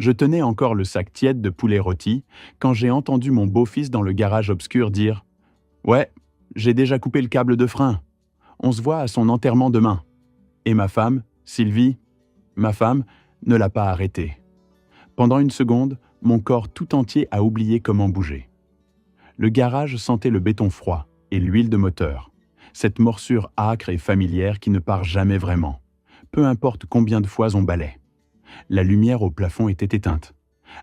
Je tenais encore le sac tiède de poulet rôti quand j'ai entendu mon beau-fils dans le garage obscur dire « Ouais, j'ai déjà coupé le câble de frein. On se voit à son enterrement demain. » Et ma femme, Sylvie, ma femme, ne l'a pas arrêté. Pendant une seconde, mon corps tout entier a oublié comment bouger. Le garage sentait le béton froid et l'huile de moteur, cette morsure âcre et familière qui ne part jamais vraiment, peu importe combien de fois on balaie. La lumière au plafond était éteinte.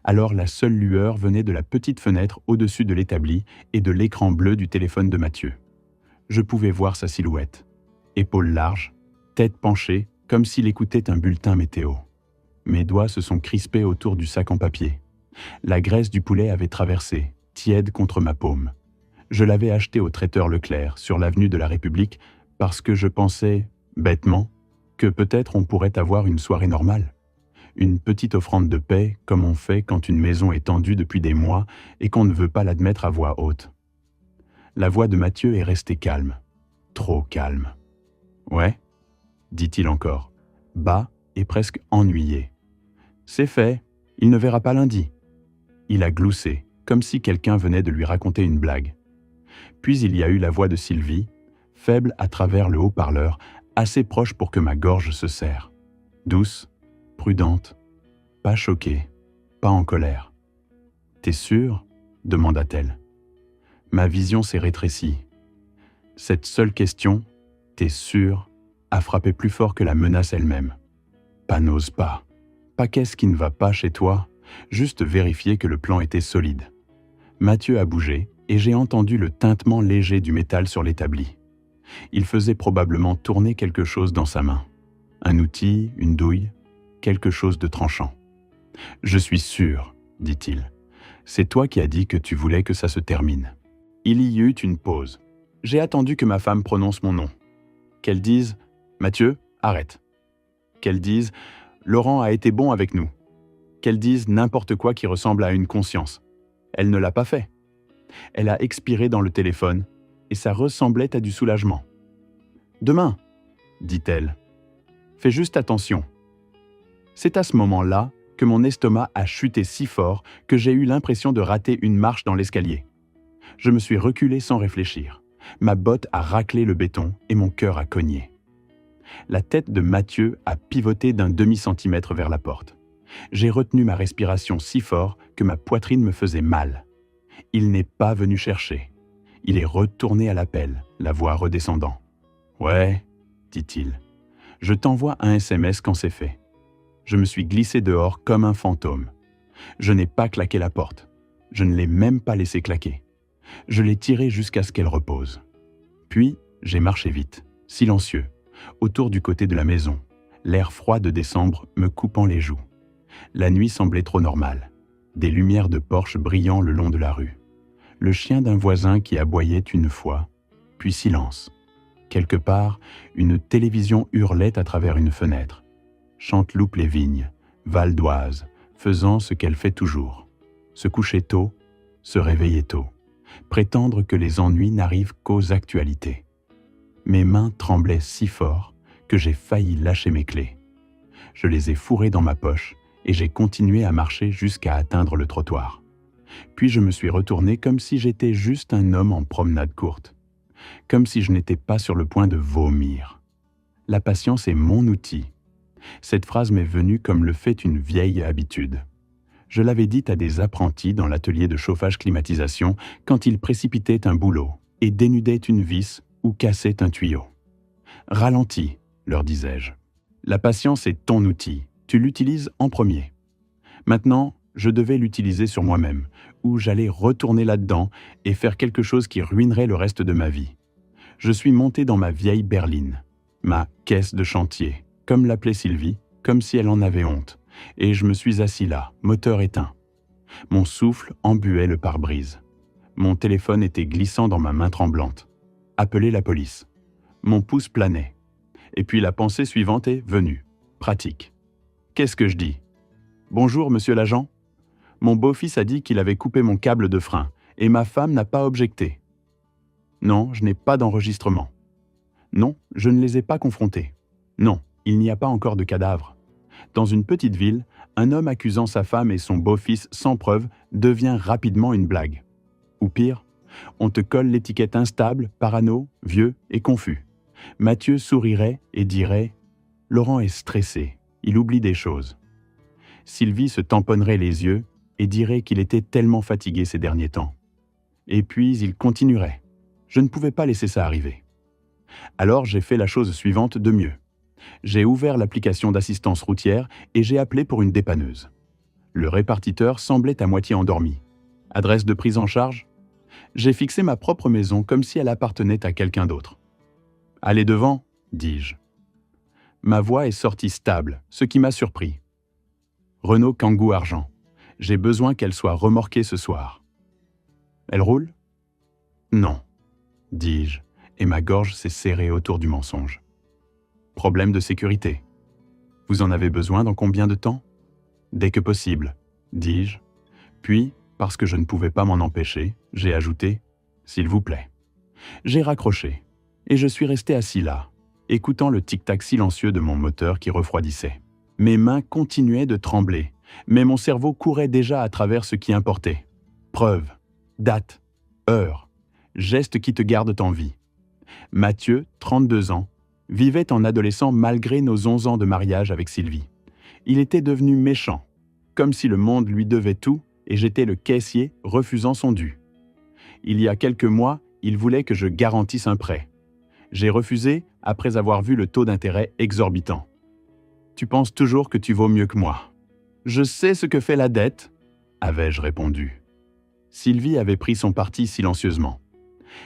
Alors la seule lueur venait de la petite fenêtre au-dessus de l'établi et de l'écran bleu du téléphone de Mathieu. Je pouvais voir sa silhouette. Épaules larges, tête penchée, comme s'il écoutait un bulletin météo. Mes doigts se sont crispés autour du sac en papier. La graisse du poulet avait traversé, tiède contre ma paume. Je l'avais acheté au traiteur Leclerc, sur l'avenue de la République, parce que je pensais, bêtement, que peut-être on pourrait avoir une soirée normale. Une petite offrande de paix, comme on fait quand une maison est tendue depuis des mois et qu'on ne veut pas l'admettre à voix haute. La voix de Mathieu est restée calme. Trop calme. « Ouais ?» dit-il encore, bas et presque ennuyé. « C'est fait, il ne verra pas lundi. » Il a gloussé, comme si quelqu'un venait de lui raconter une blague. Puis il y a eu la voix de Sylvie, faible à travers le haut-parleur, assez proche pour que ma gorge se serre. Douce, prudente, pas choquée, pas en colère. « T'es sûr ?» demanda-t-elle. Ma vision s'est rétrécie. Cette seule question, « T'es sûr ?» a frappé plus fort que la menace elle-même. Pas n'ose pas. Pas qu'est-ce qui ne va pas chez toi, juste vérifier que le plan était solide. Mathieu a bougé et j'ai entendu le tintement léger du métal sur l'établi. Il faisait probablement tourner quelque chose dans sa main. Un outil, une douille, quelque chose de tranchant. « Je suis sûr, » dit-il. « C'est toi qui as dit que tu voulais que ça se termine. » Il y eut une pause. J'ai attendu que ma femme prononce mon nom. Qu'elle dise « Mathieu, arrête ». Qu'elle dise « Laurent a été bon avec nous ». Qu'elle dise n'importe quoi qui ressemble à une conscience. Elle ne l'a pas fait. Elle a expiré dans le téléphone et ça ressemblait à du soulagement. « Demain », dit-elle. « Fais juste attention. » C'est à ce moment-là que mon estomac a chuté si fort que j'ai eu l'impression de rater une marche dans l'escalier. Je me suis reculé sans réfléchir. Ma botte a raclé le béton et mon cœur a cogné. La tête de Mathieu a pivoté d'un demi-centimètre vers la porte. J'ai retenu ma respiration si fort que ma poitrine me faisait mal. Il n'est pas venu chercher. Il est retourné à l'appel, la voix redescendant. « Ouais, » dit-il. « Je t'envoie un SMS quand c'est fait. » Je me suis glissé dehors comme un fantôme. Je n'ai pas claqué la porte. Je ne l'ai même pas laissée claquer. Je l'ai tirée jusqu'à ce qu'elle repose. Puis, j'ai marché vite, silencieux, autour du côté de la maison, l'air froid de décembre me coupant les joues. La nuit semblait trop normale. Des lumières de Porsche brillant le long de la rue. Le chien d'un voisin qui aboyait une fois, puis silence. Quelque part, une télévision hurlait à travers une fenêtre. Chanteloupe les vignes, Val d'Oise, faisant ce qu'elle fait toujours. Se coucher tôt, se réveiller tôt. Prétendre que les ennuis n'arrivent qu'aux actualités. Mes mains tremblaient si fort que j'ai failli lâcher mes clés. Je les ai fourrées dans ma poche et j'ai continué à marcher jusqu'à atteindre le trottoir. Puis je me suis retourné comme si j'étais juste un homme en promenade courte. Comme si je n'étais pas sur le point de vomir. La patience est mon outil. Cette phrase m'est venue comme le fait une vieille habitude. Je l'avais dite à des apprentis dans l'atelier de chauffage-climatisation quand ils précipitaient un boulot et dénudaient une vis ou cassaient un tuyau. « Ralentis », leur disais-je. La patience est ton outil, tu l'utilises en premier. Maintenant, je devais l'utiliser sur moi-même, ou j'allais retourner là-dedans et faire quelque chose qui ruinerait le reste de ma vie. Je suis monté dans ma vieille berline, ma caisse de chantier, comme l'appelait Sylvie, comme si elle en avait honte, et je me suis assis là, moteur éteint. Mon souffle embuait le pare-brise. Mon téléphone était glissant dans ma main tremblante. Appeler la police. Mon pouce planait. Et puis la pensée suivante est venue. Pratique. Qu'est-ce que je dis ? « Bonjour, monsieur l'agent. Mon beau-fils a dit qu'il avait coupé mon câble de frein, et ma femme n'a pas objecté. Non, je n'ai pas d'enregistrement. Non, je ne les ai pas confrontés. Non, il n'y a pas encore de cadavre. Dans une petite ville, un homme accusant sa femme et son beau-fils sans preuve devient rapidement une blague. Ou pire, on te colle l'étiquette instable, parano, vieux et confus. Mathieu sourirait et dirait « Laurent est stressé, il oublie des choses ». Sylvie se tamponnerait les yeux et dirait qu'il était tellement fatigué ces derniers temps. Et puis il continuerait. Je ne pouvais pas laisser ça arriver. Alors j'ai fait la chose suivante de mieux. J'ai ouvert l'application d'assistance routière et j'ai appelé pour une dépanneuse. Le répartiteur semblait à moitié endormi. Adresse de prise en charge ? J'ai fixé ma propre maison comme si elle appartenait à quelqu'un d'autre. « Allez devant », dis-je. Ma voix est sortie stable, ce qui m'a surpris. « Renault Kangoo Argent. J'ai besoin qu'elle soit remorquée ce soir. » « Elle roule ? » ?»« Non, » dis-je, et ma gorge s'est serrée autour du mensonge. « Problème de sécurité. Vous en avez besoin dans combien de temps ? » ?»« Dès que possible, » dis-je. Puis, parce que je ne pouvais pas m'en empêcher, j'ai ajouté « S'il vous plaît ». J'ai raccroché, et je suis resté assis là, écoutant le tic-tac silencieux de mon moteur qui refroidissait. Mes mains continuaient de trembler, mais mon cerveau courait déjà à travers ce qui importait. Preuves, dates, heures, gestes qui te gardent en vie. Mathieu, 32 ans, vivait en adolescent malgré nos 11 ans de mariage avec Sylvie. Il était devenu méchant, comme si le monde lui devait tout et j'étais le caissier refusant son dû. Il y a quelques mois, il voulait que je garantisse un prêt. J'ai refusé après avoir vu le taux d'intérêt exorbitant. « Tu penses toujours que tu vaux mieux que moi. »« Je sais ce que fait la dette, » avais-je répondu. Sylvie avait pris son parti silencieusement.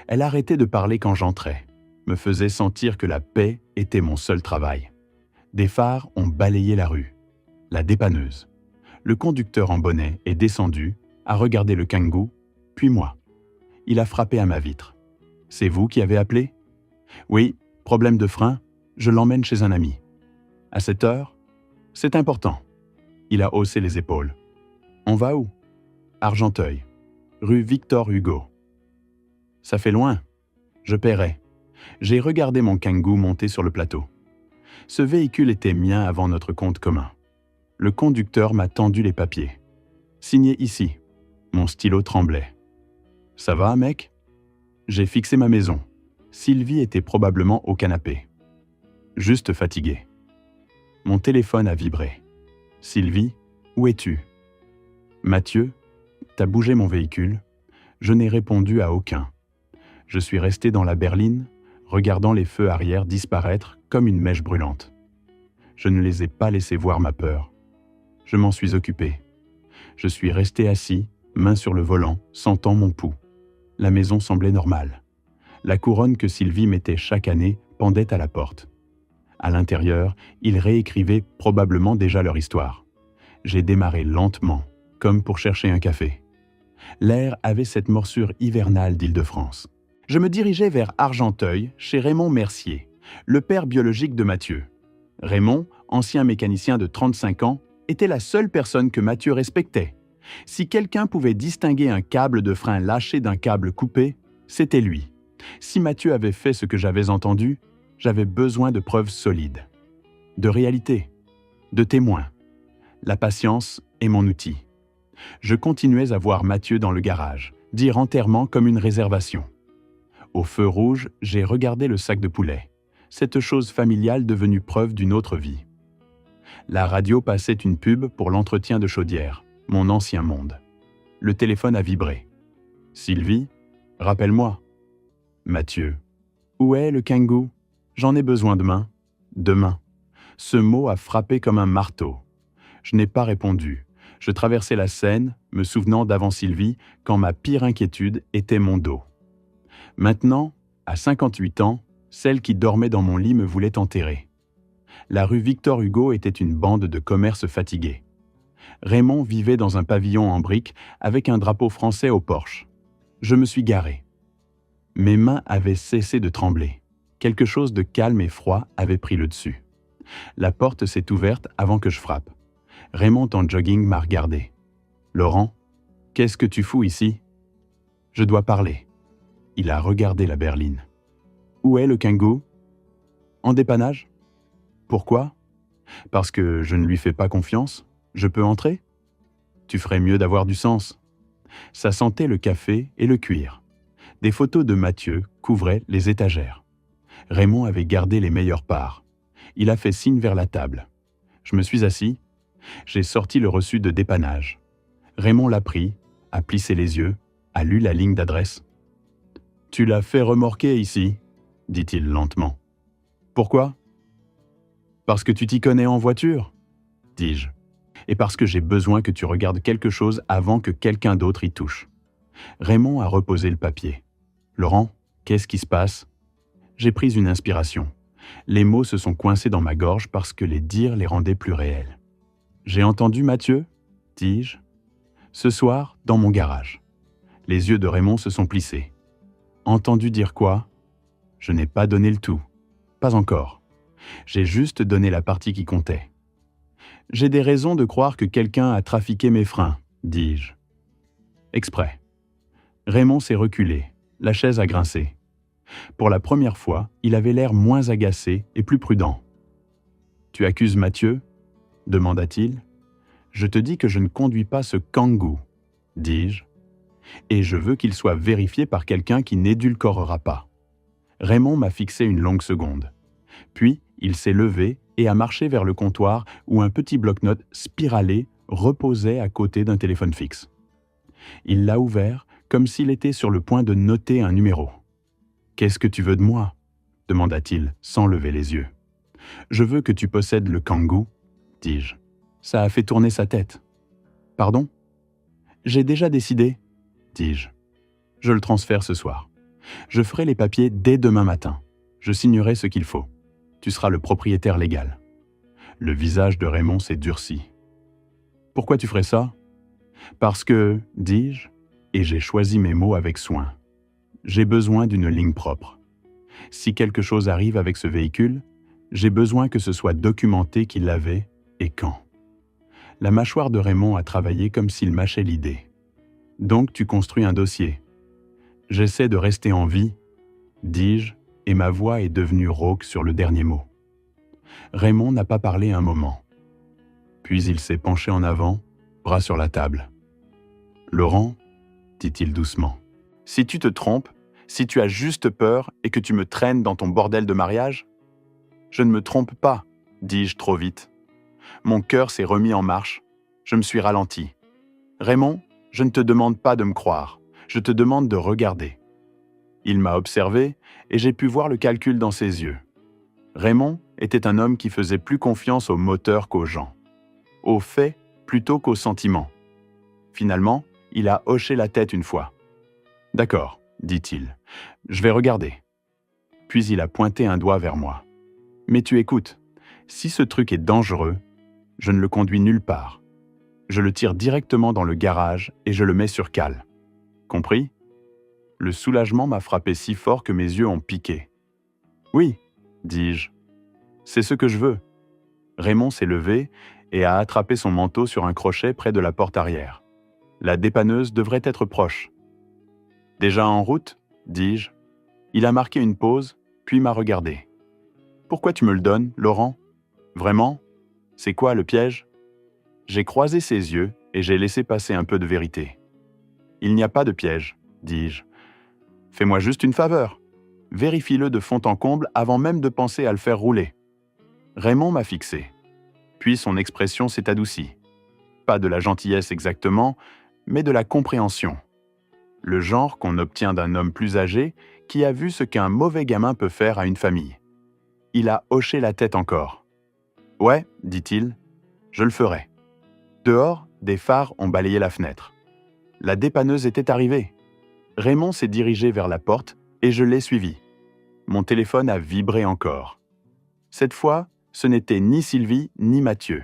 Elle arrêtait de parler quand j'entrais, me faisait sentir que la paix était mon seul travail. Des phares ont balayé la rue. La dépanneuse. Le conducteur en bonnet est descendu, a regardé le Kangoo, puis moi. Il a frappé à ma vitre. « C'est vous qui avez appelé ? » ?»« Oui, problème de frein, je l'emmène chez un ami. »« À cette heure ? » ?»« C'est important. » Il a haussé les épaules. « On va où ? » ?»« Argenteuil, rue Victor Hugo. »« Ça fait loin. » »« Je paierai. » J'ai regardé mon Kangoo monter sur le plateau. Ce véhicule était mien avant notre compte commun. Le conducteur m'a tendu les papiers. « Signé ici. » Mon stylo tremblait. « Ça va, mec ?» J'ai fixé ma maison. Sylvie était probablement au canapé. Juste fatiguée. Mon téléphone a vibré. « Sylvie, où es-tu ?»« Mathieu, t'as bougé mon véhicule ?» Je n'ai répondu à aucun. Je suis resté dans la berline, regardant les feux arrière disparaître comme une mèche brûlante. Je ne les ai pas laissés voir ma peur. Je m'en suis occupé. Je suis resté assis, main sur le volant, sentant mon pouls. La maison semblait normale. La couronne que Sylvie mettait chaque année pendait à la porte. À l'intérieur, ils réécrivaient probablement déjà leur histoire. J'ai démarré lentement, comme pour chercher un café. L'air avait cette morsure hivernale d'Île-de-France. Je me dirigeais vers Argenteuil, chez Raymond Mercier, le père biologique de Mathieu. Raymond, ancien mécanicien de 35 ans, était la seule personne que Mathieu respectait. Si quelqu'un pouvait distinguer un câble de frein lâché d'un câble coupé, c'était lui. Si Mathieu avait fait ce que j'avais entendu, j'avais besoin de preuves solides. De réalité, de témoins. La patience est mon outil. Je continuais à voir Mathieu dans le garage, dire enterrement comme une réservation. Au feu rouge, j'ai regardé le sac de poulet, cette chose familiale devenue preuve d'une autre vie. La radio passait une pub pour l'entretien de chaudière, mon ancien monde. Le téléphone a vibré. « Sylvie, rappelle-moi. »« Mathieu, où est le Kangoo ? J'en ai besoin demain. »« Demain. » Ce mot a frappé comme un marteau. Je n'ai pas répondu. Je traversais la Seine, me souvenant d'avant Sylvie, quand ma pire inquiétude était mon dos. Maintenant, à 58 ans, celle qui dormait dans mon lit me voulait enterrer. La rue Victor Hugo était une bande de commerce fatigués. Raymond vivait dans un pavillon en briques avec un drapeau français au porche. Je me suis garé. Mes mains avaient cessé de trembler. Quelque chose de calme et froid avait pris le dessus. La porte s'est ouverte avant que je frappe. Raymond en jogging m'a regardé. « Laurent, qu'est-ce que tu fous ici ? » « Je dois parler. » Il a regardé la berline. « Où est le Kangoo ? En dépannage ? Pourquoi ? Parce que je ne lui fais pas confiance? Je peux entrer? Tu ferais mieux d'avoir du sens. Ça sentait le café et le cuir. Des photos de Mathieu couvraient les étagères. Raymond avait gardé les meilleures parts. Il a fait signe vers la table. Je me suis assis. J'ai sorti le reçu de dépannage. Raymond l'a pris, a plissé les yeux, a lu la ligne d'adresse. « Tu l'as fait remorquer ici », dit-il lentement. « Pourquoi ?»« Parce que tu t'y connais en voiture », dis-je. « Et parce que j'ai besoin que tu regardes quelque chose avant que quelqu'un d'autre y touche. » Raymond a reposé le papier. « Laurent, qu'est-ce qui se passe ?» J'ai pris une inspiration. Les mots se sont coincés dans ma gorge parce que les dire les rendait plus réels. « J'ai entendu Mathieu ?» dis-je. « Ce soir, dans mon garage. » Les yeux de Raymond se sont plissés. « Entendu dire quoi ?» Je n'ai pas donné le tout. Pas encore. J'ai juste donné la partie qui comptait. « J'ai des raisons de croire que quelqu'un a trafiqué mes freins, dis-je. Exprès. Raymond s'est reculé. La chaise a grincé. Pour la première fois, il avait l'air moins agacé et plus prudent. « Tu accuses Mathieu ?» demanda-t-il. « Je te dis que je ne conduis pas ce Kangoo, dis-je, et je veux qu'il soit vérifié par quelqu'un qui n'édulcorera pas. » Raymond m'a fixé une longue seconde. Puis, il s'est levé et a marché vers le comptoir où un petit bloc-notes spiralé reposait à côté d'un téléphone fixe. Il l'a ouvert comme s'il était sur le point de noter un numéro. « Qu'est-ce que tu veux de moi ?» demanda-t-il sans lever les yeux. « Je veux que tu possèdes le Kangoo, dis-je. Ça a fait tourner sa tête. « Pardon ?»« J'ai déjà décidé, dis-je. Je le transfère ce soir. Je ferai les papiers dès demain matin. Je signerai ce qu'il faut. Tu seras le propriétaire légal. » Le visage de Raymond s'est durci. « Pourquoi tu ferais ça ?»« Parce que, dis-je, et j'ai choisi mes mots avec soin, j'ai besoin d'une ligne propre. Si quelque chose arrive avec ce véhicule, j'ai besoin que ce soit documenté qui l'avait et quand. » La mâchoire de Raymond a travaillé comme s'il mâchait l'idée. « Donc tu construis un dossier. J'essaie de rester en vie, dis-je, et ma voix est devenue rauque sur le dernier mot. Raymond n'a pas parlé un moment. Puis il s'est penché en avant, bras sur la table. « Laurent, dit-il doucement, si tu te trompes, si tu as juste peur et que tu me traînes dans ton bordel de mariage ?» « Je ne me trompe pas, dis-je trop vite. Mon cœur s'est remis en marche, je me suis ralenti. Raymond, je ne te demande pas de me croire, je te demande de regarder. » Il m'a observé et j'ai pu voir le calcul dans ses yeux. Raymond était un homme qui faisait plus confiance aux moteurs qu'aux gens, aux faits plutôt qu'aux sentiments. Finalement, il a hoché la tête une fois. « D'accord, dit-il, je vais regarder. » Puis il a pointé un doigt vers moi. « Mais tu écoutes, si ce truc est dangereux, je ne le conduis nulle part. Je le tire directement dans le garage et je le mets sur cale. Compris ? » Le soulagement m'a frappé si fort que mes yeux ont piqué. « Oui, dis-je. C'est ce que je veux. » Raymond s'est levé et a attrapé son manteau sur un crochet près de la porte arrière. La dépanneuse devrait être proche. « Déjà en route ?» dis-je. Il a marqué une pause, puis m'a regardé. « Pourquoi tu me le donnes, Laurent ? Vraiment ? C'est quoi le piège ?» J'ai croisé ses yeux et j'ai laissé passer un peu de vérité. « Il n'y a pas de piège, dis-je. Fais-moi juste une faveur. Vérifie-le de fond en comble avant même de penser à le faire rouler. » Raymond m'a fixé. Puis son expression s'est adoucie. Pas de la gentillesse exactement, mais de la compréhension. Le genre qu'on obtient d'un homme plus âgé qui a vu ce qu'un mauvais gamin peut faire à une famille. Il a hoché la tête encore. « Ouais, dit-il, je le ferai. » Dehors, des phares ont balayé la fenêtre. La dépanneuse était arrivée. Raymond s'est dirigé vers la porte et je l'ai suivi. Mon téléphone a vibré encore. Cette fois, ce n'était ni Sylvie ni Mathieu.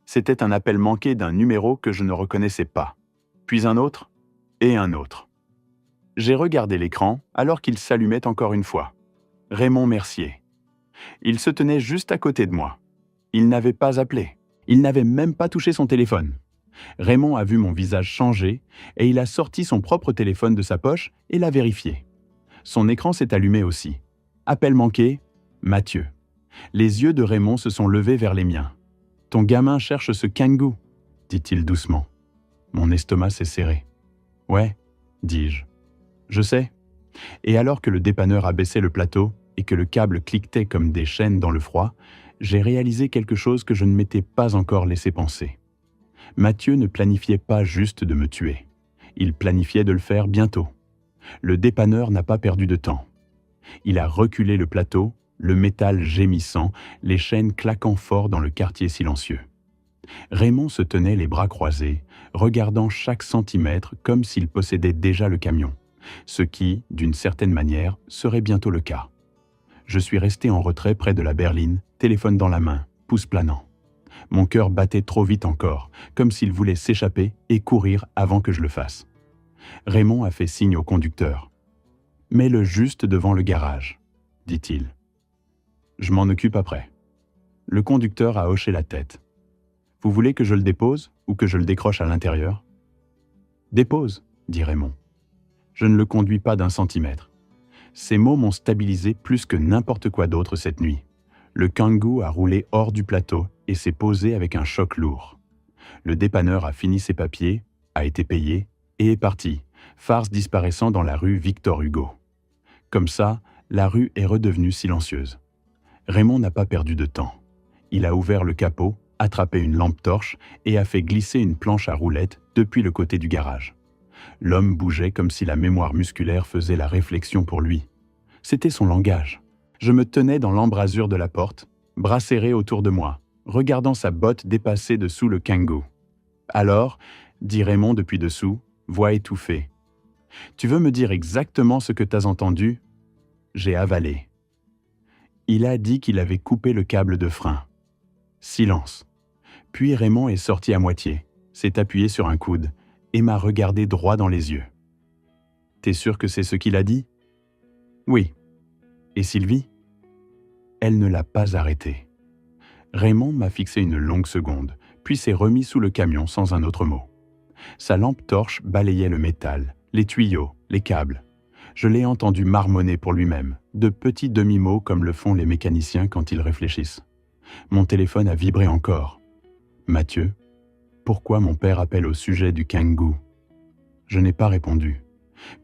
C'était un appel manqué d'un numéro que je ne reconnaissais pas. Puis un autre et un autre. J'ai regardé l'écran alors qu'il s'allumait encore une fois. Raymond Mercier. Il se tenait juste à côté de moi. Il n'avait pas appelé. Il n'avait même pas touché son téléphone. Raymond a vu mon visage changer et il a sorti son propre téléphone de sa poche et l'a vérifié. Son écran s'est allumé aussi. Appel manqué, Mathieu. Les yeux de Raymond se sont levés vers les miens. « Ton gamin cherche ce Kangoo », dit-il doucement. Mon estomac s'est serré. « Ouais », dis-je. « Je sais. » Et alors que le dépanneur a baissé le plateau et que le câble cliquetait comme des chaînes dans le froid, j'ai réalisé quelque chose que je ne m'étais pas encore laissé penser. Mathieu ne planifiait pas juste de me tuer. Il planifiait de le faire bientôt. Le dépanneur n'a pas perdu de temps. Il a reculé le plateau, le métal gémissant, les chaînes claquant fort dans le quartier silencieux. Raymond se tenait les bras croisés, regardant chaque centimètre comme s'il possédait déjà le camion, ce qui, d'une certaine manière, serait bientôt le cas. Je suis resté en retrait près de la berline, téléphone dans la main, pouce planant. Mon cœur battait trop vite encore, comme s'il voulait s'échapper et courir avant que je le fasse. Raymond a fait signe au conducteur. « Mets-le juste devant le garage, » dit-il. « Je m'en occupe après. » Le conducteur a hoché la tête. « Vous voulez que je le dépose ou que je le décroche à l'intérieur ?»« Dépose, » dit Raymond. Je ne le conduis pas d'un centimètre. Ces mots m'ont stabilisé plus que n'importe quoi d'autre cette nuit. Le Kangoo a roulé hors du plateau et s'est posé avec un choc lourd. Le dépanneur a fini ses papiers, a été payé et est parti, farce disparaissant dans la rue Victor Hugo. Comme ça, la rue est redevenue silencieuse. Raymond n'a pas perdu de temps. Il a ouvert le capot, attrapé une lampe torche et a fait glisser une planche à roulettes depuis le côté du garage. L'homme bougeait comme si la mémoire musculaire faisait la réflexion pour lui. C'était son langage. Je me tenais dans l'embrasure de la porte, bras serrés autour de moi, regardant sa botte dépasser dessous le Kangoo. « Alors, » dit Raymond depuis dessous, voix étouffée. « Tu veux me dire exactement ce que t'as entendu ?» J'ai avalé. Il a dit qu'il avait coupé le câble de frein. Silence. Puis Raymond est sorti à moitié, s'est appuyé sur un coude et m'a regardé droit dans les yeux. « T'es sûr que c'est ce qu'il a dit ?»« Oui. » « Et Sylvie ?» Elle ne l'a pas arrêté. Raymond m'a fixé une longue seconde, puis s'est remis sous le camion sans un autre mot. Sa lampe torche balayait le métal, les tuyaux, les câbles. Je l'ai entendu marmonner pour lui-même, de petits demi-mots comme le font les mécaniciens quand ils réfléchissent. Mon téléphone a vibré encore. « Mathieu, pourquoi mon père appelle au sujet du Kangoo ?» Je n'ai pas répondu.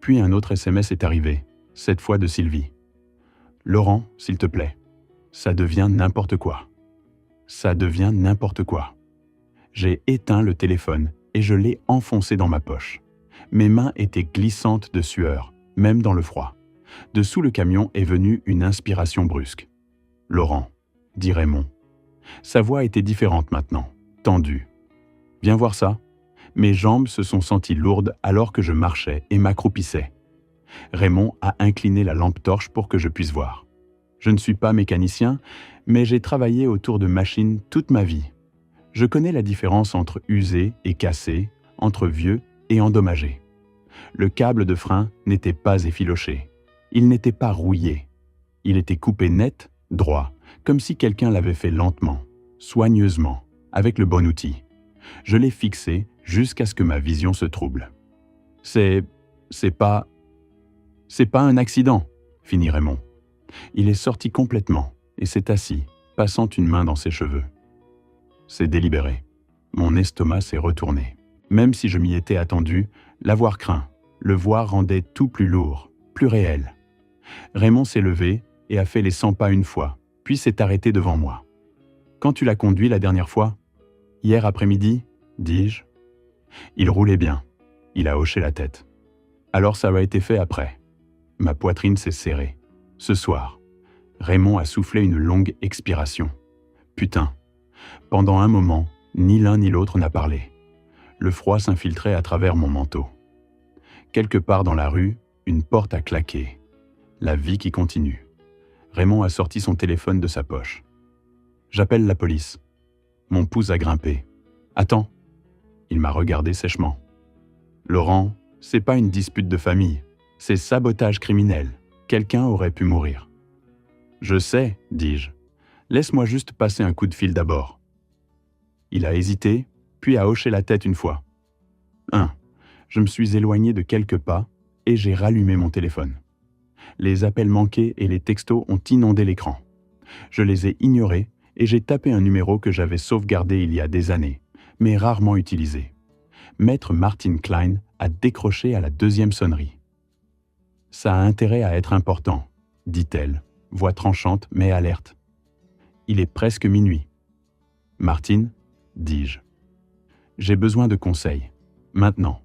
Puis un autre SMS est arrivé, cette fois de Sylvie. « Laurent, s'il te plaît, ça devient n'importe quoi. Ça devient n'importe quoi. » J'ai éteint le téléphone et je l'ai enfoncé dans ma poche. Mes mains étaient glissantes de sueur, même dans le froid. Dessous le camion est venue une inspiration brusque. « Laurent, » dit Raymond. Sa voix était différente maintenant, tendue. « Viens voir ça. » Mes jambes se sont senties lourdes alors que je marchais et m'accroupissais. Raymond a incliné la lampe torche pour que je puisse voir. Je ne suis pas mécanicien, mais j'ai travaillé autour de machines toute ma vie. Je connais la différence entre usé et cassé, entre vieux et endommagé. Le câble de frein n'était pas effiloché. Il n'était pas rouillé. Il était coupé net, droit, comme si quelqu'un l'avait fait lentement, soigneusement, avec le bon outil. Je l'ai fixé jusqu'à ce que ma vision se trouble. C'est pas un accident, finit Raymond. Il est sorti complètement et s'est assis, passant une main dans ses cheveux. C'est délibéré. Mon estomac s'est retourné. Même si je m'y étais attendu, l'avoir craint, le voir rendait tout plus lourd, plus réel. Raymond s'est levé et a fait les 100 pas une fois, puis s'est arrêté devant moi. « Quand tu l'as conduit la dernière fois ?»« Hier après-midi ?» dis-je. Il roulait bien. Il a hoché la tête. « Alors ça a été fait après. » Ma poitrine s'est serrée. Ce soir, Raymond a soufflé une longue expiration. Putain. Pendant un moment, ni l'un ni l'autre n'a parlé. Le froid s'infiltrait à travers mon manteau. Quelque part dans la rue, une porte a claqué. La vie qui continue. Raymond a sorti son téléphone de sa poche. J'appelle la police. Mon pouce a grimpé. Attends. Il m'a regardé sèchement. Laurent, c'est pas une dispute de famille. C'est sabotage criminel. Quelqu'un aurait pu mourir. Je sais, dis-je. Laisse-moi juste passer un coup de fil d'abord. Il a hésité, puis a hoché la tête une fois. Je me suis éloigné de quelques pas et j'ai rallumé mon téléphone. Les appels manqués et les textos ont inondé l'écran. Je les ai ignorés et j'ai tapé un numéro que j'avais sauvegardé il y a des années, mais rarement utilisé. Maître Martin Klein a décroché à la deuxième sonnerie. « Ça a intérêt à être important », dit-elle, voix tranchante mais alerte. « Il est presque minuit. »« Martine » dis-je. « J'ai besoin de conseils. Maintenant. »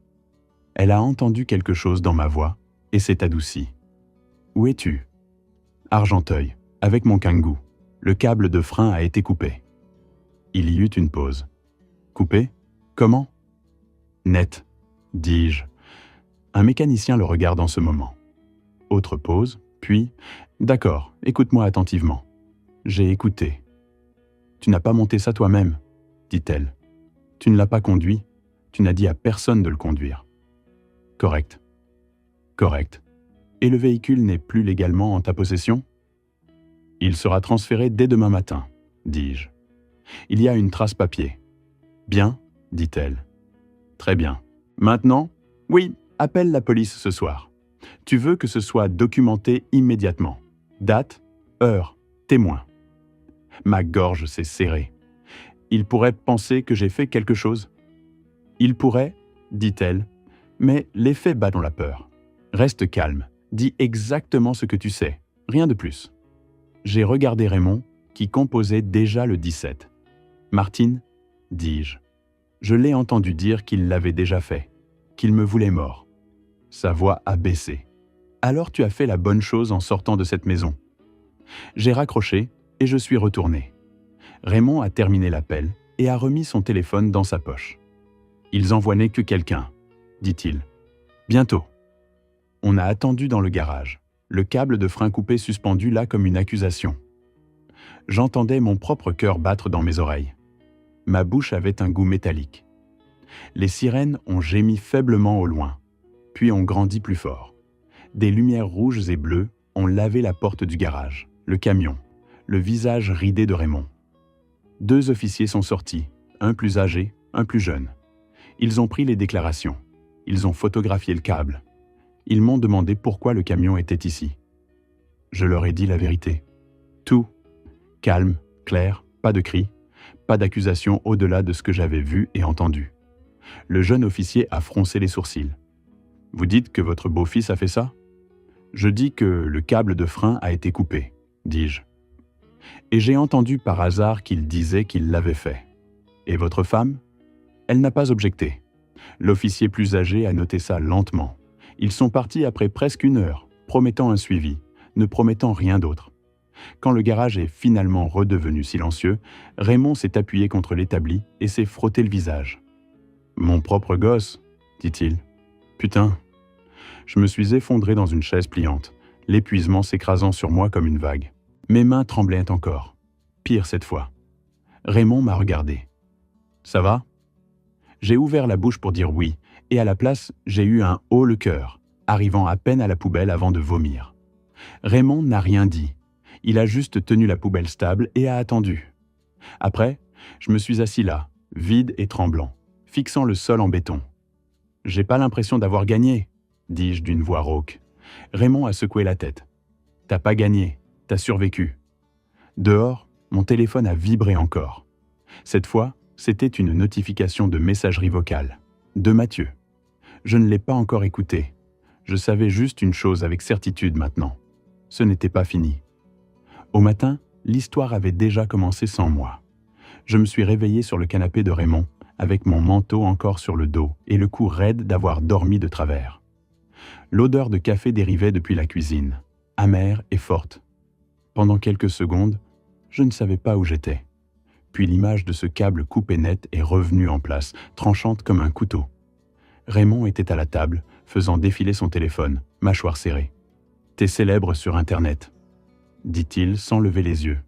Elle a entendu quelque chose dans ma voix et s'est adoucie. « Où es-tu ?»« Argenteuil, avec mon Kangoo. Le câble de frein a été coupé. » Il y eut une pause. « Coupé ? Comment ?»« Net, dis-je. Un mécanicien le regarde en ce moment. » Autre pause, puis « D'accord, écoute-moi attentivement. » J'ai écouté. « Tu n'as pas monté ça toi-même, » dit-elle. « Tu ne l'as pas conduit, tu n'as dit à personne de le conduire. » Correct. Correct. Et le véhicule n'est plus légalement en ta possession ? Il sera transféré dès demain matin, dis-je. Il y a une trace papier. Bien, dit-elle. Très bien. Maintenant ? Oui, appelle la police ce soir. Tu veux que ce soit documenté immédiatement. Date, heure, témoin. Ma gorge s'est serrée. Il pourrait penser que j'ai fait quelque chose. Il pourrait, dit-elle, mais les faits battent la peur. Reste calme, dis exactement ce que tu sais, rien de plus. J'ai regardé Raymond, qui composait déjà le 17. Martine, dis-je. Je l'ai entendu dire qu'il l'avait déjà fait, qu'il me voulait mort. Sa voix a baissé. Alors tu as fait la bonne chose en sortant de cette maison. J'ai raccroché et je suis retourné. Raymond a terminé l'appel et a remis son téléphone dans sa poche. Ils envoient que quelqu'un, dit-il. Bientôt. On a attendu dans le garage, le câble de frein coupé suspendu là comme une accusation. J'entendais mon propre cœur battre dans mes oreilles. Ma bouche avait un goût métallique. Les sirènes ont gémi faiblement au loin, puis ont grandi plus fort. Des lumières rouges et bleues ont lavé la porte du garage, le camion, le visage ridé de Raymond. 2 officiers sont sortis, un plus âgé, un plus jeune. Ils ont pris les déclarations. Ils ont photographié le câble. Ils m'ont demandé pourquoi le camion était ici. Je leur ai dit la vérité. Tout. Calme, clair, pas de cris, pas d'accusation au-delà de ce que j'avais vu et entendu. Le jeune officier a froncé les sourcils. « Vous dites que votre beau-fils a fait ça ?» « Je dis que le câble de frein a été coupé, dis-je. Et j'ai entendu par hasard qu'il disait qu'il l'avait fait. Et votre femme ? Elle n'a pas objecté. L'officier plus âgé a noté ça lentement. Ils sont partis après presque 1 heure, promettant un suivi, ne promettant rien d'autre. Quand le garage est finalement redevenu silencieux, Raymond s'est appuyé contre l'établi et s'est frotté le visage. « Mon propre gosse, dit-il. Putain. » Je me suis effondré dans une chaise pliante, l'épuisement s'écrasant sur moi comme une vague. Mes mains tremblaient encore. Pire cette fois. Raymond m'a regardé. « Ça va ?» J'ai ouvert la bouche pour dire oui, et à la place, j'ai eu un haut-le-cœur, arrivant à peine à la poubelle avant de vomir. Raymond n'a rien dit. Il a juste tenu la poubelle stable et a attendu. Après, je me suis assis là, vide et tremblant, fixant le sol en béton. « J'ai pas l'impression d'avoir gagné », dis-je d'une voix rauque. Raymond a secoué la tête. « T'as pas gagné, t'as survécu. » Dehors, mon téléphone a vibré encore. Cette fois, c'était une notification de messagerie vocale, de Mathieu. Je ne l'ai pas encore écouté. Je savais juste une chose avec certitude maintenant. Ce n'était pas fini. Au matin, l'histoire avait déjà commencé sans moi. Je me suis réveillé sur le canapé de Raymond, avec mon manteau encore sur le dos et le cou raide d'avoir dormi de travers. L'odeur de café dérivait depuis la cuisine, amère et forte. Pendant quelques secondes, je ne savais pas où j'étais. Puis l'image de ce câble coupé net est revenue en place, tranchante comme un couteau. Raymond était à la table, faisant défiler son téléphone, mâchoire serrée. « T'es célèbre sur Internet », dit-il sans lever les yeux.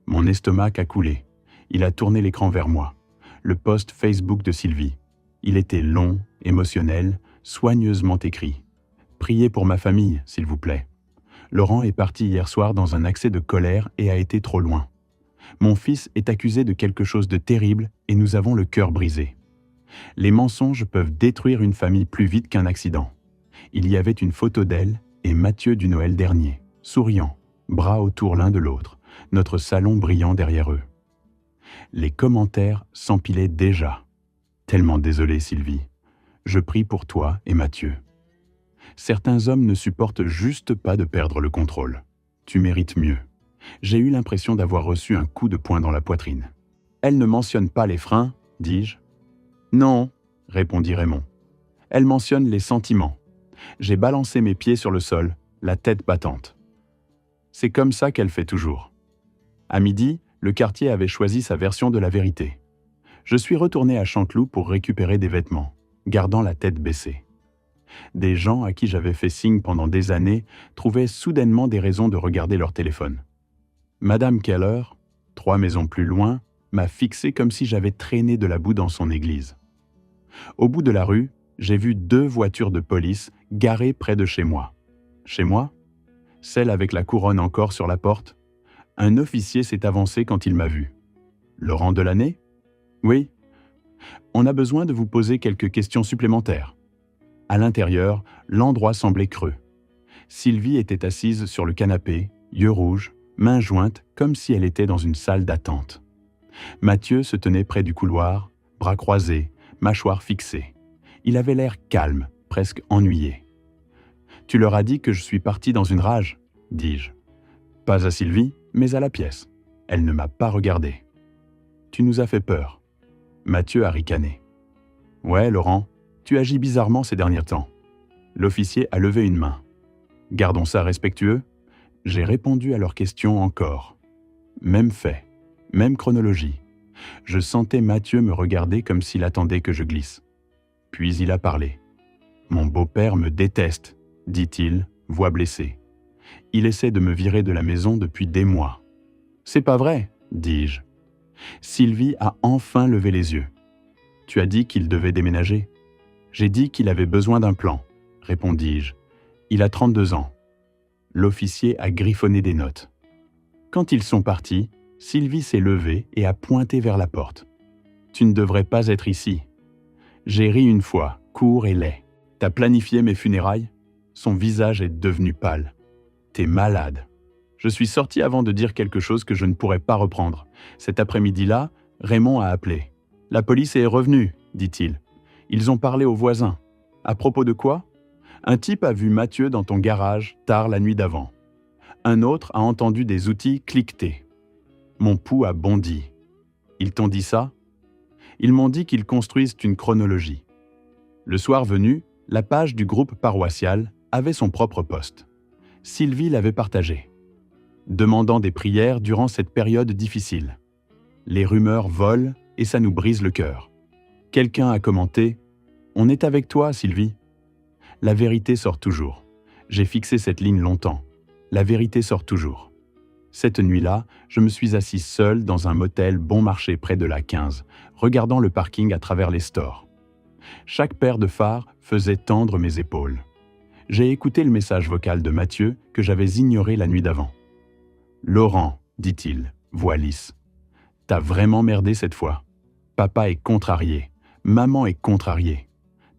Mon estomac a coulé. Il a tourné l'écran vers moi. Le post Facebook de Sylvie. Il était long, émotionnel, soigneusement écrit. « Priez pour ma famille, s'il vous plaît. Laurent est parti hier soir dans un accès de colère et a été trop loin. Mon fils est accusé de quelque chose de terrible et nous avons le cœur brisé. Les mensonges peuvent détruire une famille plus vite qu'un accident. Il y avait une photo d'elle et Mathieu du Noël dernier, souriant, bras autour l'un de l'autre, notre salon brillant derrière eux. Les commentaires s'empilaient déjà. Tellement désolé, Sylvie. Je prie pour toi et Mathieu. Certains hommes ne supportent juste pas de perdre le contrôle. Tu mérites mieux. J'ai eu l'impression d'avoir reçu un coup de poing dans la poitrine. Elle ne mentionne pas les freins, dis-je. Non, répondit Raymond. Elle mentionne les sentiments. J'ai balancé mes pieds sur le sol, la tête battante. C'est comme ça qu'elle fait toujours. À midi, le quartier avait choisi sa version de la vérité. Je suis retourné à Chanteloup pour récupérer des vêtements, gardant la tête baissée. Des gens à qui j'avais fait signe pendant des années trouvaient soudainement des raisons de regarder leur téléphone. Madame Keller, 3 maisons plus loin, m'a fixé comme si j'avais traîné de la boue dans son église. Au bout de la rue, j'ai vu 2 voitures de police garées près de chez moi. Chez moi? Celle avec la couronne encore sur la porte? Un officier s'est avancé quand il m'a vu. Laurent Delaney? Oui. On a besoin de vous poser quelques questions supplémentaires. À l'intérieur, l'endroit semblait creux. Sylvie était assise sur le canapé, yeux rouges, mains jointes, comme si elle était dans une salle d'attente. Mathieu se tenait près du couloir, bras croisés, mâchoire fixée. Il avait l'air calme, presque ennuyé. « Tu leur as dit que je suis parti dans une rage ?» dis-je. Pas à Sylvie, mais à la pièce. Elle ne m'a pas regardé. « Tu nous as fait peur. » Mathieu a ricané. « Ouais, Laurent, tu agis bizarrement ces derniers temps. » L'officier a levé une main. « Gardons ça respectueux ?» J'ai répondu à leurs questions encore. Même fait, même chronologie. Je sentais Mathieu me regarder comme s'il attendait que je glisse. Puis il a parlé. « Mon beau-père me déteste, » dit-il, voix blessée. « Il essaie de me virer de la maison depuis des mois. »« C'est pas vrai, » dis-je. Sylvie a enfin levé les yeux. « Tu as dit qu'il devait déménager. »« J'ai dit qu'il avait besoin d'un plan, » répondis-je. « Il a 32 ans. » L'officier a griffonné des notes. Quand ils sont partis, Sylvie s'est levée et a pointé vers la porte. « Tu ne devrais pas être ici. » J'ai ri une fois, court et laid. « T'as planifié mes funérailles ?» Son visage est devenu pâle. « T'es malade. » Je suis sorti avant de dire quelque chose que je ne pourrais pas reprendre. Cet après-midi-là, Raymond a appelé. « La police est revenue, » dit-il. « Ils ont parlé aux voisins. » À propos de quoi ? Un type a vu Mathieu dans ton garage tard la nuit d'avant. Un autre a entendu des outils cliqueter. Mon pouls a bondi. Ils t'ont dit ça ? Ils m'ont dit qu'ils construisent une chronologie. Le soir venu, la page du groupe paroissial avait son propre post. Sylvie l'avait partagé, demandant des prières durant cette période difficile. Les rumeurs volent et ça nous brise le cœur. Quelqu'un a commenté « On est avec toi, Sylvie ». La vérité sort toujours. J'ai fixé cette ligne longtemps. La vérité sort toujours. Cette nuit-là, je me suis assis seul dans un motel bon marché près de la 15, regardant le parking à travers les stores. Chaque paire de phares faisait tendre mes épaules. J'ai écouté le message vocal de Mathieu que j'avais ignoré la nuit d'avant. « Laurent, dit-il, voix lisse. T'as vraiment merdé cette fois. Papa est contrarié. Maman est contrariée.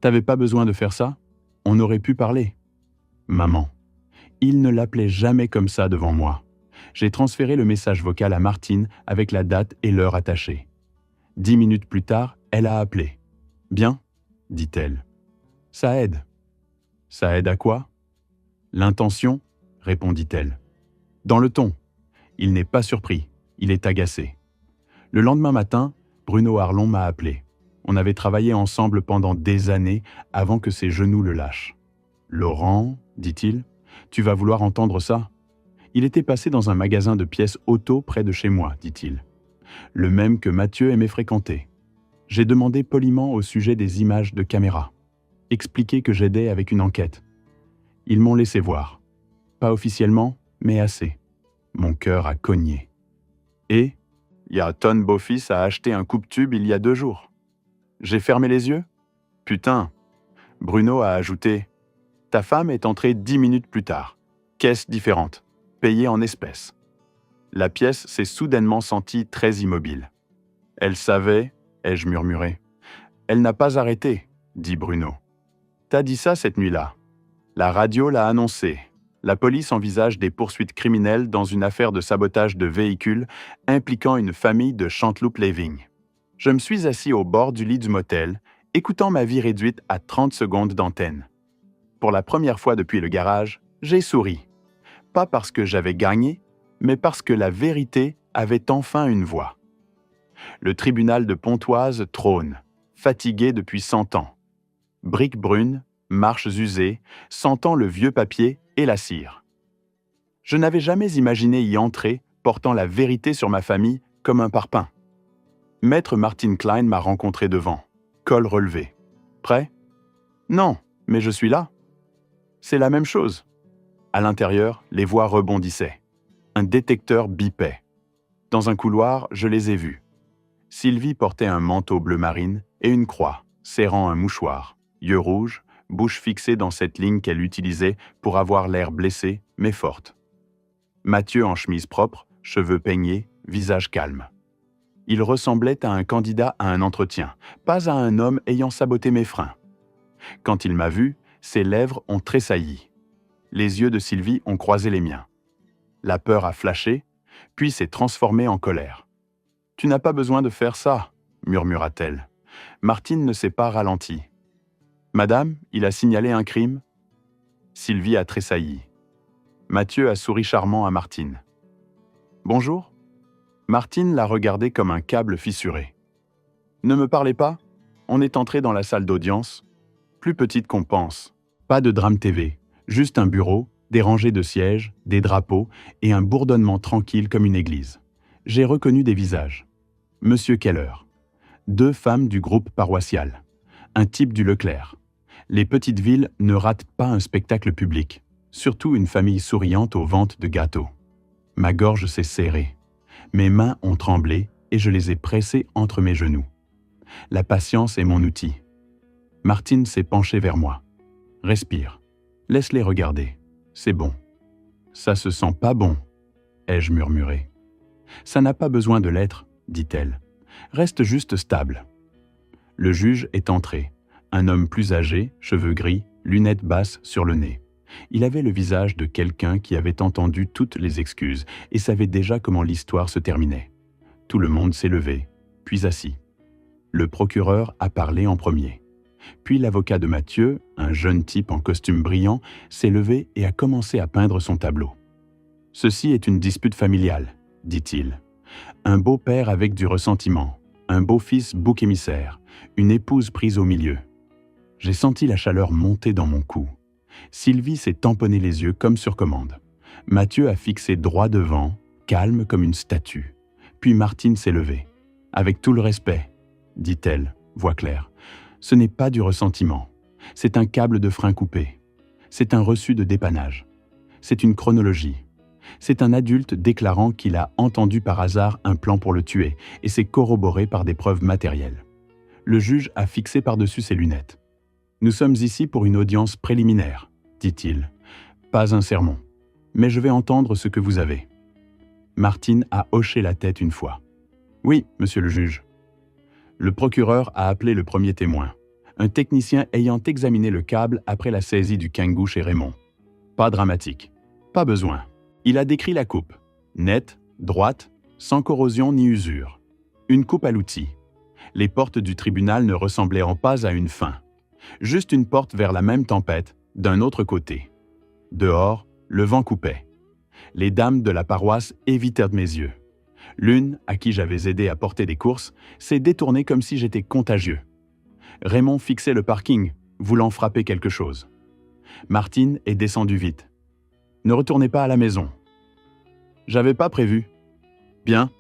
T'avais pas besoin de faire ça ? On aurait pu parler. » Maman. Il ne l'appelait jamais comme ça devant moi. J'ai transféré le message vocal à Martine avec la date et l'heure attachée. 10 minutes plus tard, elle a appelé. « Bien, » dit-elle. « Ça aide. »« Ça aide à quoi ?»« L'intention, » répondit-elle. Dans le ton. Il n'est pas surpris, il est agacé. Le lendemain matin, Bruno Arlon m'a appelé. On avait travaillé ensemble pendant des années avant que ses genoux le lâchent. « Laurent, » dit-il, « tu vas vouloir entendre ça ? Il était passé dans un magasin de pièces auto près de chez moi, dit-il. Le même que Mathieu aimait fréquenter. J'ai demandé poliment au sujet des images de caméra. Expliqué que j'aidais avec une enquête. Ils m'ont laissé voir. Pas officiellement, mais assez. Mon cœur a cogné. Et il y a Ton Beau-Fils a acheté un coupe-tube il y a 2 jours. J'ai fermé les yeux ? Putain. Bruno a ajouté « Ta femme est entrée 10 minutes plus tard. Caisse différente. Payée en espèces. » La pièce s'est soudainement sentie très immobile. « Elle savait, » ai-je murmuré. « Elle n'a pas arrêté, » dit Bruno. « T'as dit ça cette nuit-là. La radio l'a annoncé. La police envisage des poursuites criminelles dans une affaire de sabotage de véhicule impliquant une famille de Chanteloup-Léving. Je me suis assis au bord du lit du motel, écoutant ma vie réduite à 30 secondes d'antenne. Pour la première fois depuis le garage, j'ai souri. Pas parce que j'avais gagné, mais parce que la vérité avait enfin une voix. Le tribunal de Pontoise trône, fatigué depuis 100 ans. Briques brunes, marches usées, sentant le vieux papier et la cire. Je n'avais jamais imaginé y entrer, portant la vérité sur ma famille comme un parpaing. Maître Martin Klein m'a rencontré devant, col relevé. Prêt? Non, mais je suis là. C'est la même chose. À l'intérieur, les voix rebondissaient. Un détecteur bipait. Dans un couloir, je les ai vus. Sylvie portait un manteau bleu marine et une croix, serrant un mouchoir, yeux rouges, bouche fixée dans cette ligne qu'elle utilisait pour avoir l'air blessée, mais forte. Mathieu en chemise propre, cheveux peignés, visage calme. Il ressemblait à un candidat à un entretien, pas à un homme ayant saboté mes freins. Quand il m'a vu, ses lèvres ont tressailli. Les yeux de Sylvie ont croisé les miens. La peur a flashé, puis s'est transformée en colère. « Tu n'as pas besoin de faire ça », murmura-t-elle. Martine ne s'est pas ralentie. « Madame, il a signalé un crime ?» Sylvie a tressailli. Mathieu a souri charmant à Martine. « Bonjour ?» Martine l'a regardé comme un câble fissuré. « Ne me parlez pas, on est entré dans la salle d'audience. Plus petite qu'on pense. Pas de drame TV, juste un bureau, des rangées de sièges, des drapeaux et un bourdonnement tranquille comme une église. J'ai reconnu des visages. Monsieur Keller. 2 femmes du groupe paroissial. Un type du Leclerc. Les petites villes ne ratent pas un spectacle public, surtout une famille souriante aux ventes de gâteaux. Ma gorge s'est serrée. Mes mains ont tremblé et je les ai pressées entre mes genoux. La patience est mon outil. Martine s'est penchée vers moi. Respire. Laisse-les regarder. C'est bon. Ça se sent pas bon, ai-je murmuré. Ça n'a pas besoin de l'être, dit-elle. Reste juste stable. Le juge est entré. Un homme plus âgé, cheveux gris, lunettes basses sur le nez. Il avait le visage de quelqu'un qui avait entendu toutes les excuses et savait déjà comment l'histoire se terminait. Tout le monde s'est levé, puis assis. Le procureur a parlé en premier. Puis l'avocat de Mathieu, un jeune type en costume brillant, s'est levé et a commencé à peindre son tableau. « Ceci est une dispute familiale, dit-il. Un beau-père avec du ressentiment, un beau-fils bouc émissaire, une épouse prise au milieu. » J'ai senti la chaleur monter dans mon cou. Sylvie s'est tamponné les yeux comme sur commande. Mathieu a fixé droit devant, calme comme une statue. Puis Martine s'est levée. « Avec tout le respect, » dit-elle, voix claire. « Ce n'est pas du ressentiment. C'est un câble de frein coupé. C'est un reçu de dépannage. C'est une chronologie. C'est un adulte déclarant qu'il a entendu par hasard un plan pour le tuer et c'est corroboré par des preuves matérielles. » Le juge a fixé par-dessus ses lunettes. « Nous sommes ici pour une audience préliminaire, dit-il. Pas un sermon. Mais je vais entendre ce que vous avez. » Martine a hoché la tête une fois. « Oui, monsieur le juge. » Le procureur a appelé le premier témoin, un technicien ayant examiné le câble après la saisie du Kangoo chez Raymond. Pas dramatique. Pas besoin. Il a décrit la coupe. Nette, droite, sans corrosion ni usure. Une coupe à l'outil. Les portes du tribunal ne ressemblaient pas à une fin. Juste une porte vers la même tempête, d'un autre côté. Dehors, le vent coupait. Les dames de la paroisse évitèrent mes yeux. L'une, à qui j'avais aidé à porter des courses, s'est détournée comme si j'étais contagieux. Raymond fixait le parking, voulant frapper quelque chose. Martine est descendue vite. « Ne retournez pas à la maison. » « J'avais pas prévu. » « Bien,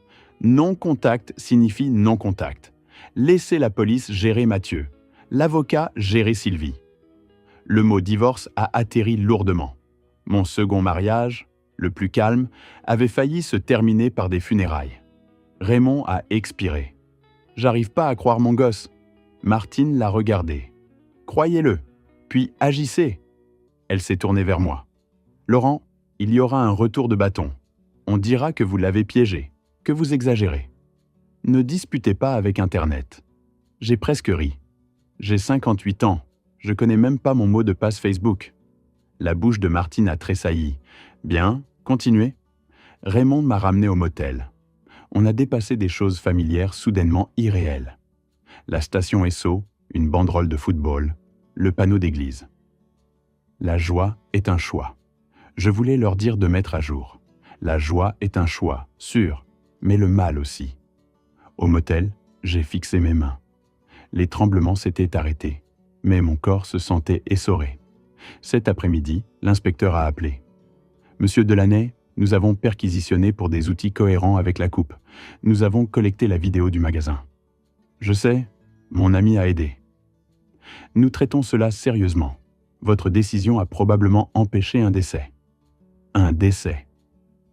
non-contact signifie non-contact. Laissez la police gérer Mathieu. L'avocat gérer Sylvie. Le mot divorce a atterri lourdement. Mon second mariage, le plus calme, avait failli se terminer par des funérailles. Raymond a expiré. J'arrive pas à croire mon gosse. Martine l'a regardé. Croyez-le, puis agissez. Elle s'est tournée vers moi. Laurent, il y aura un retour de bâton. On dira que vous l'avez piégé, que vous exagérez. Ne disputez pas avec Internet. J'ai presque ri. J'ai 58 ans, je connais même pas mon mot de passe Facebook. La bouche de Martine a tressailli. « Bien, continuez. » Raymond m'a ramené au motel. On a dépassé des choses familières soudainement irréelles. La station Esso, une banderole de football, le panneau d'église. La joie est un choix. Je voulais leur dire de mettre à jour. La joie est un choix, sûr, mais le mal aussi. Au motel, j'ai fixé mes mains. Les tremblements s'étaient arrêtés, mais mon corps se sentait essoré. Cet après-midi, l'inspecteur a appelé. « Monsieur Delaney, nous avons perquisitionné pour des outils cohérents avec la coupe. Nous avons collecté la vidéo du magasin. » Je sais, mon ami a aidé. Nous traitons cela sérieusement. Votre décision a probablement empêché un décès. Un décès.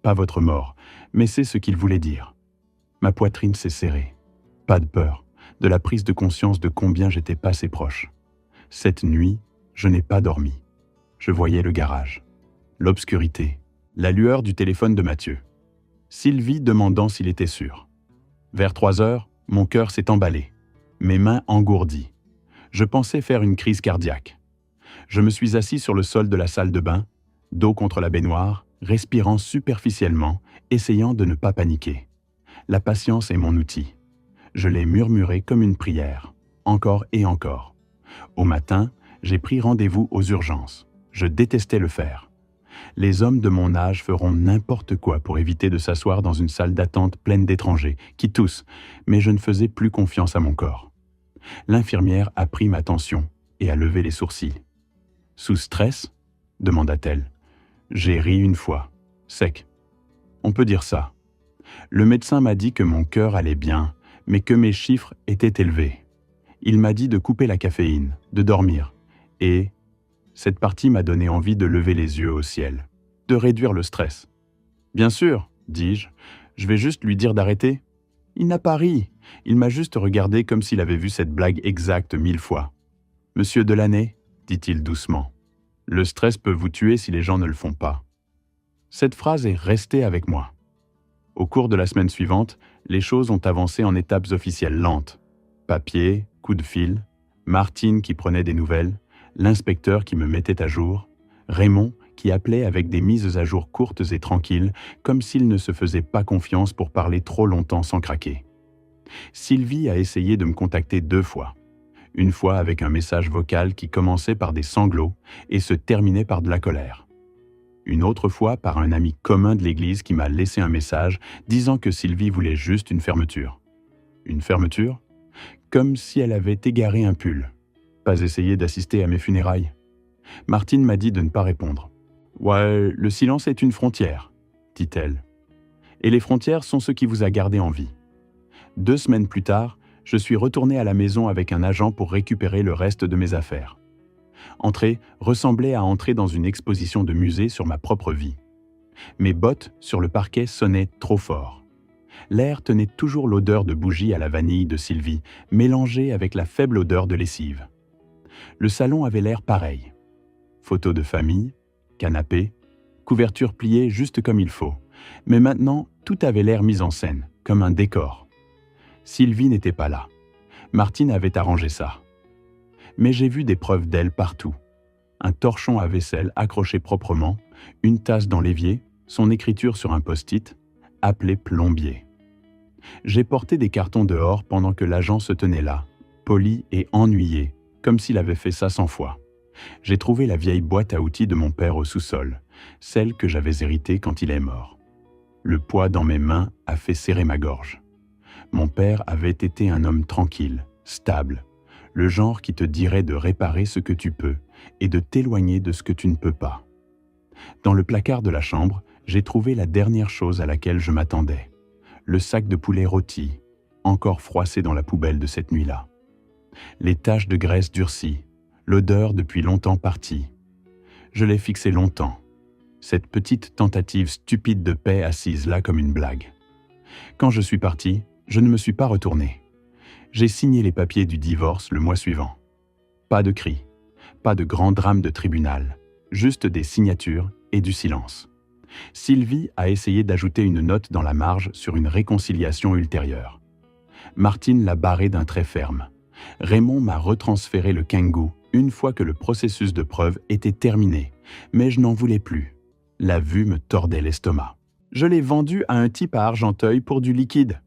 Pas votre mort, mais c'est ce qu'il voulait dire. Ma poitrine s'est serrée. Pas de peur, de la prise de conscience de combien j'étais passé proche. Cette nuit, je n'ai pas dormi. Je voyais le garage, l'obscurité, la lueur du téléphone de Mathieu. Sylvie demandant s'il était sûr. Vers 3 heures, mon cœur s'est emballé, mes mains engourdies. Je pensais faire une crise cardiaque. Je me suis assis sur le sol de la salle de bain, dos contre la baignoire, respirant superficiellement, essayant de ne pas paniquer. La patience est mon outil. Je l'ai murmuré comme une prière, encore et encore. Au matin, j'ai pris rendez-vous aux urgences. Je détestais le faire. Les hommes de mon âge feront n'importe quoi pour éviter de s'asseoir dans une salle d'attente pleine d'étrangers, qui toussent, mais je ne faisais plus confiance à mon corps. L'infirmière a pris ma tension et a levé les sourcils. « Sous stress ?» demanda-t-elle. J'ai ri une fois, sec. On peut dire ça. Le médecin m'a dit que mon cœur allait bien, mais que mes chiffres étaient élevés. Il m'a dit de couper la caféine, de dormir, et cette partie m'a donné envie de lever les yeux au ciel, de réduire le stress. « Bien sûr, dis-je, je vais juste lui dire d'arrêter. » Il n'a pas ri, il m'a juste regardé comme s'il avait vu cette blague exacte 1000 fois. « Monsieur Delaney, dit-il doucement, le stress peut vous tuer si les gens ne le font pas. » Cette phrase est restée avec moi. Au cours de la semaine suivante, les choses ont avancé en étapes officielles lentes. Papier, coup de fil, Martine qui prenait des nouvelles, l'inspecteur qui me mettait à jour, Raymond qui appelait avec des mises à jour courtes et tranquilles, comme s'il ne se faisait pas confiance pour parler trop longtemps sans craquer. Sylvie a essayé de me contacter 2 fois. Une fois avec un message vocal qui commençait par des sanglots et se terminait par de la colère. Une autre fois par un ami commun de l'église qui m'a laissé un message disant que Sylvie voulait juste une fermeture. Une fermeture ? Comme si elle avait égaré un pull. Pas essayer d'assister à mes funérailles. Martine m'a dit de ne pas répondre. « Ouais, le silence est une frontière, dit-elle. Et les frontières sont ce qui vous a gardé en vie. » 2 semaines plus tard, je suis retourné à la maison avec un agent pour récupérer le reste de mes affaires. Entrer ressemblait à entrer dans une exposition de musée sur ma propre vie. Mes bottes sur le parquet sonnaient trop fort. L'air tenait toujours l'odeur de bougie à la vanille de Sylvie, mélangée avec la faible odeur de lessive. Le salon avait l'air pareil. Photos de famille, canapé, couverture pliée juste comme il faut. Mais maintenant, tout avait l'air mis en scène, comme un décor. Sylvie n'était pas là. Martine avait arrangé ça. Mais j'ai vu des preuves d'elle partout. Un torchon à vaisselle accroché proprement, une tasse dans l'évier, son écriture sur un post-it, appelé plombier. J'ai porté des cartons dehors pendant que l'agent se tenait là, poli et ennuyé, comme s'il avait fait ça 100 fois. J'ai trouvé la vieille boîte à outils de mon père au sous-sol, celle que j'avais héritée quand il est mort. Le poids dans mes mains a fait serrer ma gorge. Mon père avait été un homme tranquille, stable, le genre qui te dirait de réparer ce que tu peux et de t'éloigner de ce que tu ne peux pas. Dans le placard de la chambre, j'ai trouvé la dernière chose à laquelle je m'attendais, le sac de poulet rôti, encore froissé dans la poubelle de cette nuit-là. Les taches de graisse durcies, l'odeur depuis longtemps partie. Je l'ai fixé longtemps, cette petite tentative stupide de paix assise là comme une blague. Quand je suis parti, je ne me suis pas retourné. J'ai signé les papiers du divorce le mois suivant. Pas de cris, pas de grand drame de tribunal, juste des signatures et du silence. Sylvie a essayé d'ajouter une note dans la marge sur une réconciliation ultérieure. Martine l'a barré d'un trait ferme. Raymond m'a retransféré le Kangoo une fois que le processus de preuve était terminé, mais je n'en voulais plus. La vue me tordait l'estomac. Je l'ai vendu à un type à Argenteuil pour du liquide.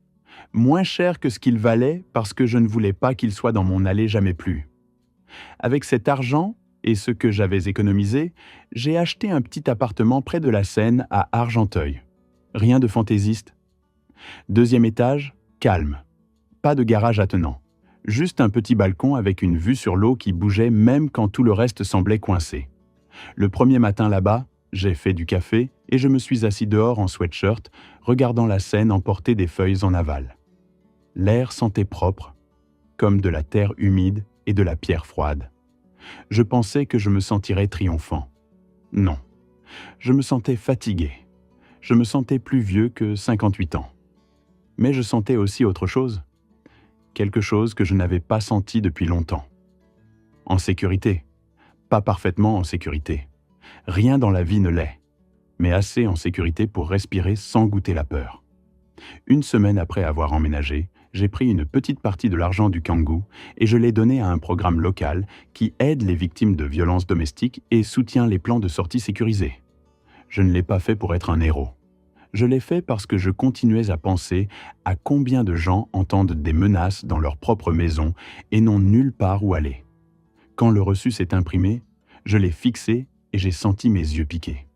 Moins cher que ce qu'il valait parce que je ne voulais pas qu'il soit dans mon allée jamais plus. Avec cet argent et ce que j'avais économisé, j'ai acheté un petit appartement près de la Seine à Argenteuil. Rien de fantaisiste. 2e étage, calme. Pas de garage attenant. Juste un petit balcon avec une vue sur l'eau qui bougeait même quand tout le reste semblait coincé. Le premier matin là-bas, j'ai fait du café et je me suis assis dehors en sweatshirt, regardant la Seine emporter des feuilles en aval. L'air sentait propre, comme de la terre humide et de la pierre froide. Je pensais que je me sentirais triomphant. Non, je me sentais fatigué. Je me sentais plus vieux que 58 ans. Mais je sentais aussi autre chose. Quelque chose que je n'avais pas senti depuis longtemps. En sécurité. Pas parfaitement en sécurité. Rien dans la vie ne l'est, mais assez en sécurité pour respirer sans goûter la peur. Une semaine après avoir emménagé, j'ai pris une petite partie de l'argent du Kangoo et je l'ai donné à un programme local qui aide les victimes de violences domestiques et soutient les plans de sortie sécurisés. Je ne l'ai pas fait pour être un héros. Je l'ai fait parce que je continuais à penser à combien de gens entendent des menaces dans leur propre maison et n'ont nulle part où aller. Quand le reçu s'est imprimé, je l'ai fixé et j'ai senti mes yeux piquer.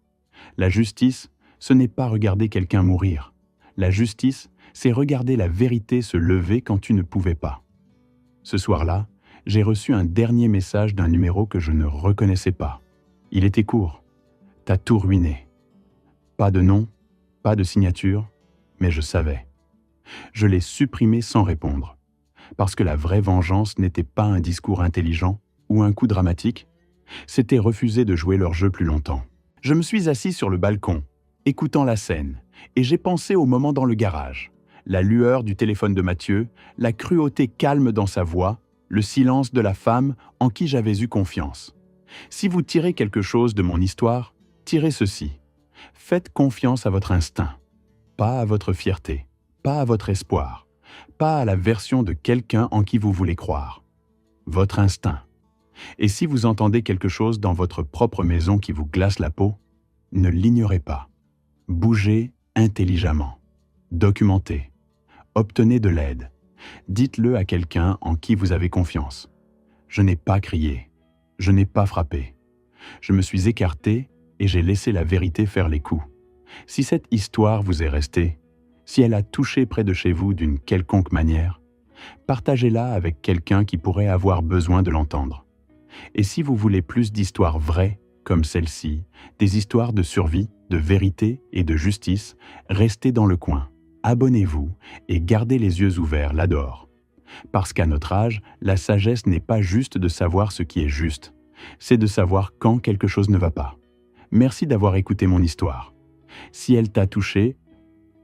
La justice, ce n'est pas regarder quelqu'un mourir. La justice, c'est regarder la vérité se lever quand tu ne pouvais pas. Ce soir-là, j'ai reçu un dernier message d'un numéro que je ne reconnaissais pas. Il était court. « T'as tout ruiné. » Pas de nom, pas de signature, mais je savais. Je l'ai supprimé sans répondre, parce que la vraie vengeance n'était pas un discours intelligent ou un coup dramatique, c'était refuser de jouer leur jeu plus longtemps. Je me suis assis sur le balcon, écoutant la scène, et j'ai pensé au moment dans le garage. La lueur du téléphone de Mathieu, la cruauté calme dans sa voix, le silence de la femme en qui j'avais eu confiance. Si vous tirez quelque chose de mon histoire, tirez ceci. Faites confiance à votre instinct, pas à votre fierté, pas à votre espoir, pas à la version de quelqu'un en qui vous voulez croire. Votre instinct. Et si vous entendez quelque chose dans votre propre maison qui vous glace la peau, ne l'ignorez pas. Bougez intelligemment. Documentez. Obtenez de l'aide. Dites-le à quelqu'un en qui vous avez confiance. Je n'ai pas crié. Je n'ai pas frappé. Je me suis écarté et j'ai laissé la vérité faire les coups. Si cette histoire vous est restée, si elle a touché près de chez vous d'une quelconque manière, partagez-la avec quelqu'un qui pourrait avoir besoin de l'entendre. Et si vous voulez plus d'histoires vraies, comme celle-ci, des histoires de survie, de vérité et de justice, restez dans le coin, abonnez-vous et gardez les yeux ouverts là-dehors. Parce qu'à notre âge, la sagesse n'est pas juste de savoir ce qui est juste, c'est de savoir quand quelque chose ne va pas. Merci d'avoir écouté mon histoire. Si elle t'a touché,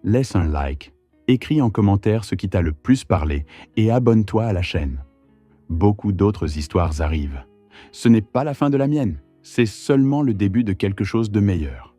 laisse un like, écris en commentaire ce qui t'a le plus parlé et abonne-toi à la chaîne. Beaucoup d'autres histoires arrivent. Ce n'est pas la fin de la mienne, c'est seulement le début de quelque chose de meilleur.